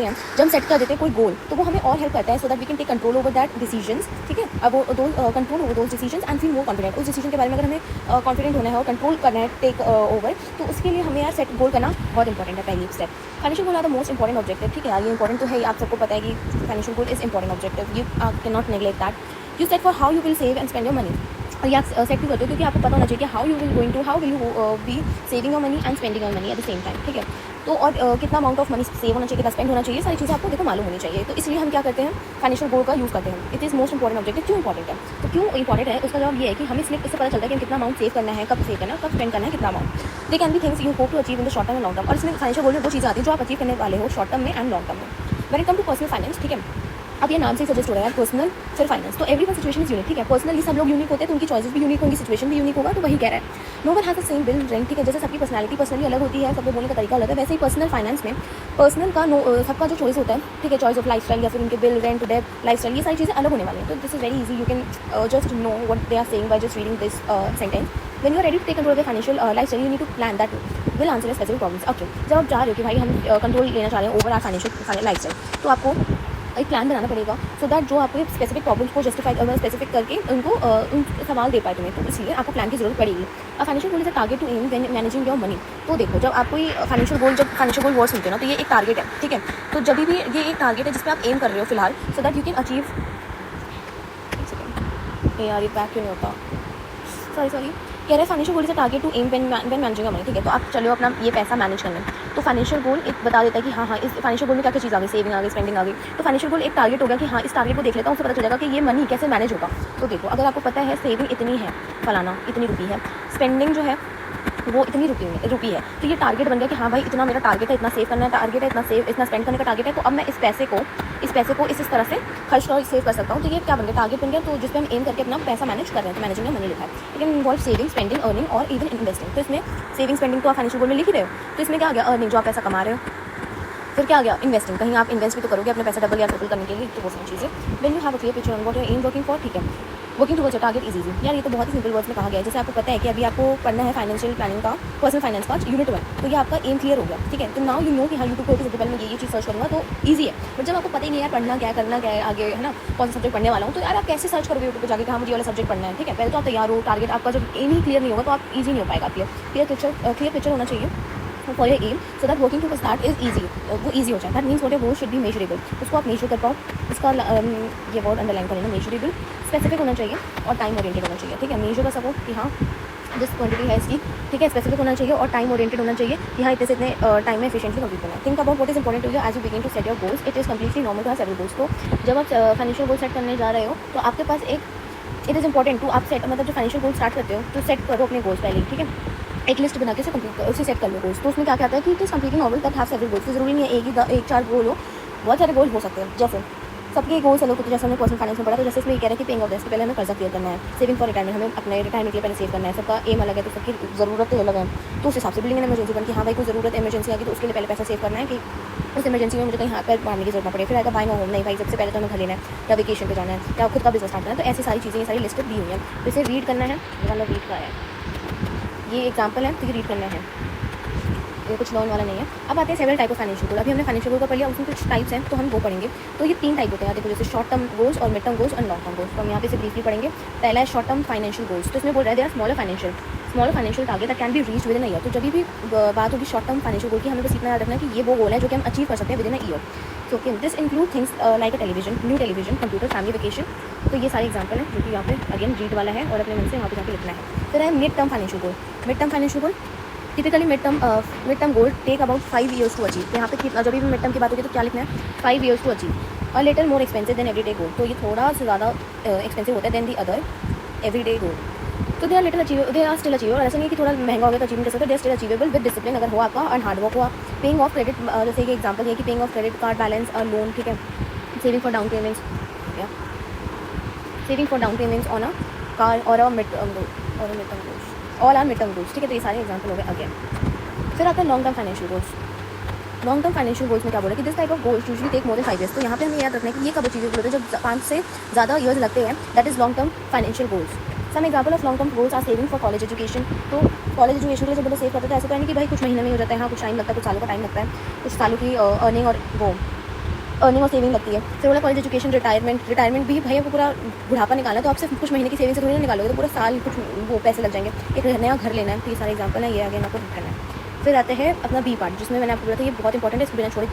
हैं जब हम सेट कर देते हैं कोई गोल, तो वो हमें और हेल्प करता है so that we can take control over that decisions, ठीक है। अब वो control over those decisions and feel more confident. उस डिसीजन के बारे में अगर हमें कॉन्फिडेंट होना है और कंट्रोल करना है, टेक ओवर, तो उसके लिए हमें यार सेट गोल करना बहुत इंपॉर्टेंट है। पहली step, financial goal are the most important objective, ठीक है यार, ये इंपॉर्टेंट तो है, आप सबको पता है कि financial goal is important objective, you can not neglect that. You set for how you will save and spend your money, और ये आप सेट भी करते हो क्योंकि आपको पता होना चाहिए कि how will you B saving your money and spending your money at the same time, ठीक है। तो और कितना अमाउंट ऑफ मनी सेव होना चाहिए, कितना स्पेंड होना चाहिए, सारी चीज़ें आपको देखो मालूम होनी चाहिए। तो इसलिए हम क्या करते हैं, फाइनेंशियल गोल का यूज़ करते हैं। It is most important objective. क्यों इंपॉर्टेंट है, तो क्यों इंपॉर्टेंट है उसका जवाब ये है कि हमें इसलिए इससे पता चलता है कि हम कितना अमाउंट सेव करना है, कब सेव करना है, कब स्पेंड करना है, कितना amount. They can be things you hope to achieve in the short term and long term, और इसमें फाइनेंशियल गोल में वो चीज़ें आती है जो आप अचीव करने वाले हो शॉर्ट टर्म में एंड लॉन्ग टर्म में। When it come to personal finance, ठीक है, अब ये नाम से सजेस्ट हो रहा है पर्सनल फिर फाइनेंस, तो every one situation is unique, ठीक है। पर्सनली सब लोग यूनिक होते हैं तो उनकी चॉइसेस भी यूनिक होंगी, सिचुएशन भी यूनिक होगा, तो वही कह रहा है। No one has the same bill rent, ठीक है, जैसे सबकी पर्सनैलिटी पर्सनली अलग होती है, सबको बोलने का तरीका अलग है, वैसे ही पर्सनल फाइनेंस में पर्सनल का सबका जो चॉइस होता है, ठीक है, चॉइस ऑफ लाइफ स्टाइल या फिर उनके bill rent debt lifestyle, ये सारी चीज़ें अलग होने वाली हैं। तो this is very easy, you can just know what they are saying by just reading this sentence. When you are ready to take control of the financial lifestyle, you need to plan that will answer specific problems. Okay, जब आप जा रहे हो कि भाई हम control लेना चाह रहे हैं over our financial lifestyle, तो आपको एक प्लान बनाना पड़ेगा सो दैट जो आपके स्पेसिफिक प्रॉब्लम्स को जस्टिफाई स्पेसिफिक करके उनको उन सवाल दे पाए तुम्हें, तो इसलिए आपको प्लान की जरूरत पड़ेगी। Financial goal is a target to aim when managing your money. तो देखो, जब आप कोई फाइनेंशियल गोल वर्ड सुनते हो ना, तो ये एक टारगेट है, ठीक है। तो जब भी ये एक टारगेट है जिस पर आप एम कर रहे हो फिलहाल, so that you can achieve. यार ये बैक क्यों नहीं होता, सॉरी कह रहे हैं financial goal is a target to aim when managing money, ठीक है। तो आप चलो अपना ये पैसा मैनेज करना है, तो फाइनेंशियल गोल एक बता देता है कि हाँ इस फाइनेंशियल गोल में क्या क्या चीज़ आ गई, सेविंग आ गई, स्पेंडिंग आ गई। तो फाइनेंशियल गोल एक टारगेट होगा कि हाँ इस टारगेट को देख लेता हूँ, उससे पता चलेगा कि ये मनी कैसे मैनेज होगा। तो देखो, अगर आपको पता है सेविंग इतनी है, फलाना इतनी रुपी है, स्पेंडिंग जो है वो इतनी रुपी है, तो ये टारगेट बन गया कि हाँ भाई इतना मेरा टारगेट है, इतना सेव करना है टारगेट है, इतना स्पेंड करने का टारगेट है, तो अब मैं इस पैसे को इस तरह से खर्च और सेव कर सकता हूँ। तो ये क्या बन गया, टारगेट बन गया, तो जिस पे हम एम करके अपना पैसा मैनेज कर रहे हैं, तो मैनेजिंग में मनी लिखा है। It can involve saving, spending, earning और इवन इन्वेस्टिंग। तो इसमें सेविंग स्पेंडिंग तो आप फाइनेंशियल गोल में लिख ही रहे हो, तो इसमें क्या आ गया, अर्निंग, जो आप पैसा कमा रहे हो। फिर क्या आ गया, इन्वेस्टिंग, कहीं आप इन्वेस्ट भी तो करोगे अपने पैसा डबल या ट्रिपल करने के लिए, तो वो सारी चीज़ें। When you have a clear picture on what you R am working for, ठीक है, working towards your target is easy. यार ये तो बहुत ही सिंपल वर्ड्स में कहा गया है। जैसे आपको पता है कि अभी आपको पढ़ना है फाइनेंशियल प्लानिंग का, पर्सनल फाइनेंस का यूनिट 1, तो ये आपका एम क्लियर हो गया, ठीक है। तो नाउ यू नो कि हाँ यूट्यूब पर सबसे पहले मैं ये चीज़ सर्च करूँगा, तो ईजी है। बट जब आपको पता ही नहीं यार पढ़ना क्या है, करना क्या है आगे, है ना, कौन सा सब्जेक्ट पढ़ने वाला हूँ, तो यार आप कैसे सर्च करोगे यूट्यूब पर जाके कि हाँ मुझे वाला सब्जेक्ट पढ़ना है, ठीक है। पहले तो आप तैयार हो, टारगेट आपका जब एम ही क्लियर नहीं होगा तो आप ईजी नहीं हो पाएगा। क्लियर पिक्चर होना चाहिए for your aim, so that working towards that is easy, वो ईजी हो जाए। That means what your goal should be measurable, उसको आप मेजर कर पाओ। इसका ये वर्ड अंडरलाइन कर लेना, मेजरेबल, स्पेसिफिक होना चाहिए और टाइम ओरिएंटेड होना चाहिए, ठीक है। मेजर का सपोर्ट कि हाँ जिस क्वांटिटी है इसकी, ठीक है, स्पेसिफिक होना चाहिए और टाइम ओरिएंटेड होना चाहिए कि हाँ इतने से इतने टाइम में एफिशिएंटली कंप्लीट करना है। Think about what is important to you as you begin to set your goals. It is completely normal to have several goals. तो जब आप फाइनेंशियल गोल सेट करने जा रहे हो, तो आपके पास इट इज़ इंपॉर्टेंट टू आप सेट, मतलब जो फाइनेंशियल गोल स्टार्ट करते हो तो सेट करो अपने गोल्स पहले, ठीक है। एक लिस्ट बना के उसे कंप्लीट करो, उसे सेट कर लो गोल्स। तो उसमें क्या कहता है कि it is completely normal that have several goals. जरूरी नहीं है एक 4 गोल हो, बहुत सारे गोल हो सकते हैं। जैसे सबके गोल्स अलग होते हैं, जैसे हमने पर्सनल फाइनेंस में पढ़ा, तो जैसे इसमें ये कह रहे हैं कि पेइंग ऑफ डेट्स के पहले हमें कर्जा क्लियर करना है, सेविंग फॉर रिटायरमेंट, हमें अपने रिटायरमेंट के लिए पहले सेव करना है। सबका एम अलग है, तो सबकी ज़रूरतें अलग हैं, तो उस हिसाब से बिल्डिंग इमरजेंसी बन कि हाँ भाई कोई ज़रूरत इमरजेंसी आ गई तो उसके लिए पहले पैसा सेव करना है कि उस इमरजेंसी में मुझे कहीं हाथ पैर मारने की जरूरत ना पड़े। फिर आएगा बाइंग होम, नहीं भाई सबसे पहले तो हमें घर लेना है या वेकेशन पे जाना है या खुद का बिजनेस स्टार्ट करना है। तो ऐसी सारी चीज़ें, ये सारी लिस्ट दी हुई है, तो इसे रीड करना है। मतलब रीड का है, ये एग्जाम्पल है, तो ये रीड करना है, ये कुछ लर्न वाला नहीं है। अब आते हैं several type of financial goal. अभी हमने फाइनेंशियल गोल का पढ़ लिया, उसमें कुछ टाइप्स हैं तो हम वो पढ़ेंगे। तो ये 3 टाइप होते हैं, देखो, जैसे शॉर्ट टर्म गोल्स और मिड टर्म गोल्स और लॉन्ग टर्म गोल्स। तो हम यहाँ पे से ब्रीफली पढ़ेंगे। पहला है शॉर्ट टर्म फाइनेंशियल गोल्स, तो इसमें बोल रहा है they are smaller financial target that can be reach within a year. तो जब भी बात होगी शॉर्ट टर्म फाइनेंशियल गोल की, हमें बस इतना याद रखना है कि ये वो गोल है जो कि हम अचीव कर सकते हैं with in a year. So this include things like a new television, computer, family vacation. तो ये सारे एग्जाम्पल हैं जो कि यहाँ पे अगेन रीड वाला है और अपने मन से यहाँ पे जाके लिखना है। फिर है mid term financial goal. Mid term financial goal typically mid term goal take about 5 years to achieve. तो यहाँ पे जब भी मिड टर्म की बात होगी तो क्या लिखना है, 5 years टू अचीव। और little more expensive than everyday goal, तो ये थोड़ा सा ज़्यादा एक्सपेंसिव होता है than the other everyday goal. तो दे आर स्टिल अचीवेबल। ऐसा नहीं कि थोड़ा महंगा हो गया तो अचीव नहीं कर सकते, they are still achievable with discipline अगर हो आपका और हार्ड वर्क हुआ। पेइंग ऑफ क्रेडिट, जैसे कि एग्जाम्पल है कि paying off credit card balance और लोन, ठीक है, saving for down payments on a car और a mid term goals, all are mid term goals, ठीक है। तो ये सारे एग्जाम्पल हो गए अगेन। फिर आता है long term financial goals. Long term financial goals में क्या बोला कि this type of goals usually take more than 5 years। तो यहाँ पे हमें याद रखना है कि ये कब चीज़ें बोलते हैं जब 5 से ज़्यादा ईयर्स लगते हैं, that is long term financial goals. Some example of long term goals are saving for college education. तो कॉलेज एजुकेशन के लिए जब बंदा सेव करता है, ऐसा तो नहीं कि भाई कुछ महीने में हो जाता है, हाँ कुछ टाइम लगता है, कुछ सालों का टाइम लगता है, कुछ सालों की अर्निंग और वो अर्निंग और सेविंग लगती है। फिर बोला कॉलेज एजुकेशन, रिटायरमेंट भी भैया वो पूरा बुढ़ापा निकालना, तो आप सिर्फ कुछ महीने की सेविंग से थोड़ी ना निकालोगे, तो पूरा साल कुछ वो पैसे लग जाएंगे। एक नया घर लेना है, तो ये सारे एग्जाम्पल है, ये आगे आपको करना है। फिर आते हैं अपना बी पार्ट, जिसमें मैंने आपको बोला था ये बहुत इंपॉर्टेंट है, इसको बिना छोड़े